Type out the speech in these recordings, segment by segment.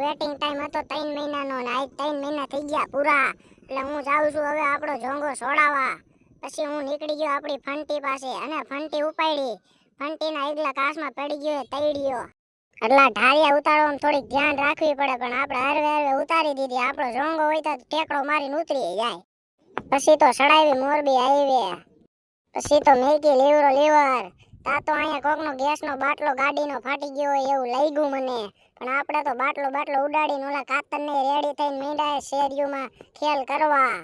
Waiting time હતો 3 મહિનાનો ને આજ 3 મહિના થઈ ગયા પૂરા. એટલે હું જાઉં છું હવે આપણો જોંગો છોડાવવા. પછી હું નીકળી ગયો આપણી ફંટી પાસે અને ફંટી ઉપાડી. ફંટીના આગલા કાસમાં પડી ગયો તૈડિયો. એટલા ઢાળિયા ઉતારવામાં થોડીક ધ્યાન રાખવી પડે, પણ આપણે હરવે હરવે ઉતારી દીધી. આપણો જોંગો હોય તો ટેકડો મારીને ઉતરી જાય. પછી તો સડાવી મોરબી આવી. પછી તો મેકી લીવરો લીવર. તા તો અહીંયા કોકનો ગેસનો બાટલો ગાડીનો ફાટી ગયો હોય એવું લાગ્યું મને. પણ આપણે તો બાટલો ઉડાડીને ઓલા કાતરને રેડી થઈને મીંડાએ શેરીઓમાં ખેલ કરવા.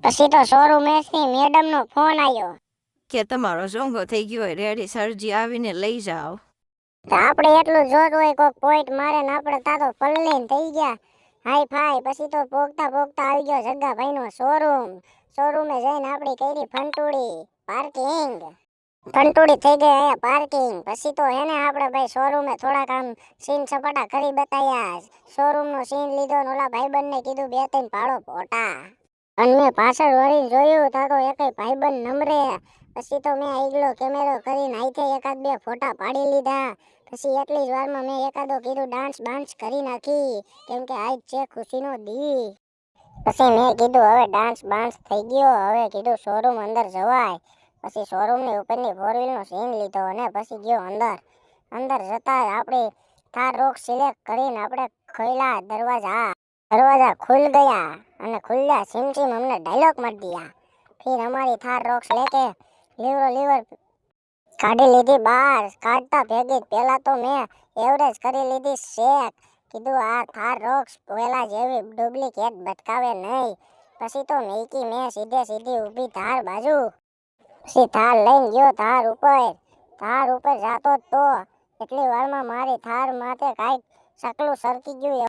પછી તો શોરૂમેસની મેડમનો ફોન આવ્યો કે તમારો જોંગો થઈ ગયો હોય રેડી, સરજી આવીને લઈ જાઓ. તો આપણે એટલું જોત હોય કોક પોઈન્ટ મારે ને આપણે તા તો પલળીને થઈ ગયા હાઈ ફાઈ. પછી તો પોગતા આવી ગયો જગ્ગાભાઈનો શોરૂમે જઈને આપણી કરી ફંટુડી પાર્કિંગ. ફંટુડી થઈ ગઈ અહીંયા પાર્કિંગ. પછી તો એને આપણે ભાઈ શોરૂમે થોડાક આમ સીન સપાટા કરી બતાવ્યા. શોરૂમનો સીન લીધો ને ઓલા ભાઈબંધને કીધું 2-3 પાડો ફોટા. અને મેં પાછળ વળીને જોયું તા તો એકેય ભાઈબંધ નમરે. પછી તો મેં આગલો કેમેરો કરીને આઈથે 1-2 ફોટા પાડી લીધા. પછી એટલી જ વારમાં મેં એકાદો કીધું ડાન્સ કરી નાખી, કેમ કે આજ છે ખુશીનો દી. પછી મેં કીધું હવે ડાન્સ થઈ ગયો, હવે કીધું શોરૂમ અંદર જવાય. પછી શોરૂમની ઉપરની 4 વ્હીલનો સીન લીધો અને પછી ગયો અંદર જતા આપણી થાર રોક સિલેક્ટ કરીને આપણે ખોલ્યા દરવાજા ખુલ ગયા અને ખુલ્યા સિમસિમ हमने डायलॉग मार दिया. फिर हमारी थार रोक्स लेके લીવર કાઢી લીધી બહાર. કાઢતા ભેગી પહેલા તો મેં એવરેજ કરી લીધી શેક. કીધું આ થાર રોક્સ પહેલા જેવી ડુપ્લિકેટ ભટકાવે નહીં. પછી તો મેકી મેં સીધી ઊભી થાર બાજુ. પછી થાર લઈને ગયો થાર ઉપર જાતો તો એટલી વારમાં મારી થાર માથે કાંઈક સકલું સરકી ગયું.